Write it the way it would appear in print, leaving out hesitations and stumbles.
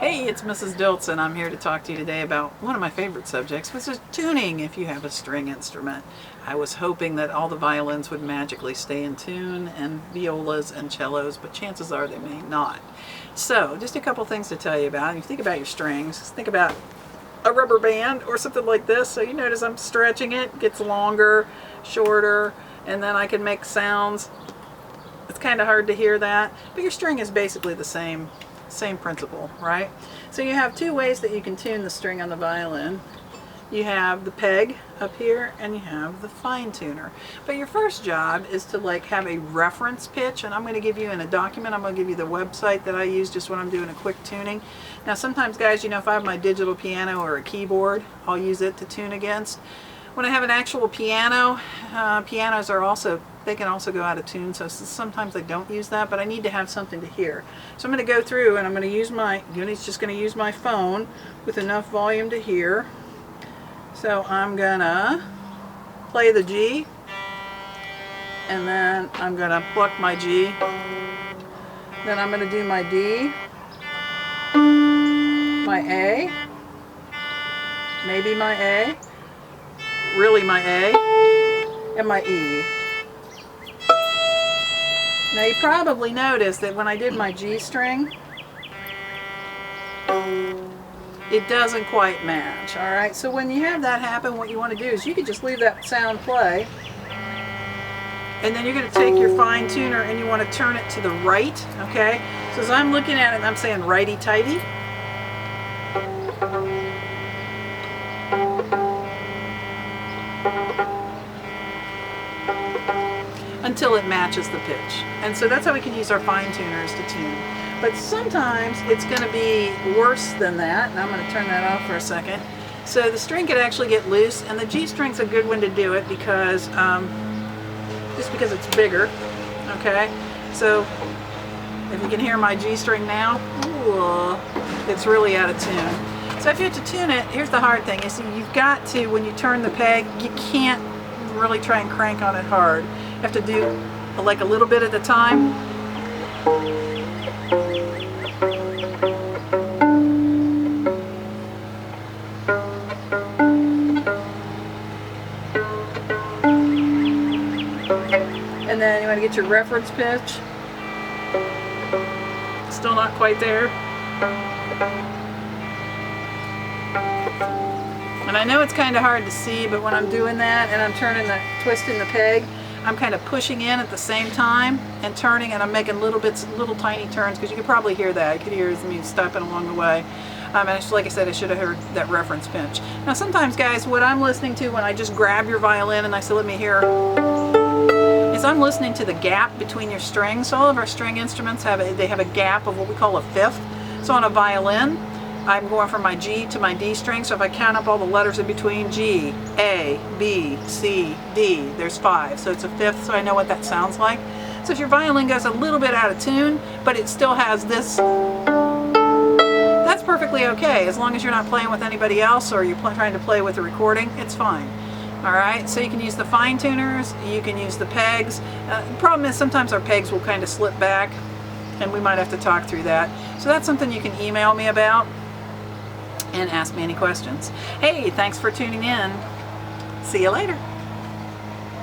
Hey, it's Mrs. Diltz, and I'm here to talk to you today about one of my favorite subjects, which is tuning if you have a string instrument. I was hoping that all the violins would magically stay in tune, and violas and cellos, but chances are they may not. So, just a couple things to tell you about. If you think about your strings, think about a rubber band or something like this. So you notice I'm stretching it, it gets longer, shorter, and then I can make sounds. It's kind of hard to hear that, but your string is basically the same principle, right? So you have two ways that you can tune the string on the violin. You have the peg up here and you have the fine tuner. But your first job is to have a reference pitch, and I'm going to give you in a document, I'm going to give you the website that I use just when I'm doing a quick tuning. Now sometimes guys, if I have my digital piano or a keyboard, I'll use it to tune against. When I have an actual piano, pianos are they can also go out of tune, so sometimes I don't use that, but I need to have something to hear. So I'm going to go through and I'm going to use just going to use my phone with enough volume to hear. So I'm going to play the G, and then I'm going to pluck my G. Then I'm going to do my D, my A, maybe my A, really my A, and my E. Now you probably noticed that when I did my G string, it doesn't quite match, alright? So when you have that happen, what you want to do is you can just leave that sound play, and then you're going to take your fine tuner and you want to turn it to the right, okay? So as I'm looking at it, I'm saying righty-tighty. Until it matches the pitch. And so that's how we can use our fine tuners to tune. But sometimes it's going to be worse than that, and I'm going to turn that off for a second. So the string could actually get loose, and the G string's a good one to do it because just because it's bigger. Okay, so if you can hear my G string now, ooh, it's really out of tune. So if you have to tune it, here's the hard thing. You see, you've got to, when you turn the peg, you can't really try and crank on it hard. You have to do like a little bit at a time. And then you want to get your reference pitch. Still not quite there. And I know it's kind of hard to see, but when I'm doing that and I'm twisting the peg, I'm kind of pushing in at the same time and turning, and I'm making little tiny turns, because you could probably hear that. You could hear me stopping along the way. And like I said, I should have heard that reference pinch. Now sometimes guys, what I'm listening to when I just grab your violin and I say, let me hear, is I'm listening to the gap between your strings. So all of our string instruments have a gap of what we call a fifth. So on a violin, I'm going from my G to my D string, so if I count up all the letters in between, G, A, B, C, D, there's 5, so it's a fifth, so I know what that sounds like. So if your violin goes a little bit out of tune, but it still has this, that's perfectly okay, as long as you're not playing with anybody else or you're trying to play with a recording, it's fine. Alright, so you can use the fine tuners, you can use the pegs. The problem is sometimes our pegs will kind of slip back, and we might have to talk through that. So that's something you can email me about and ask me any questions. Hey, thanks for tuning in. See you later.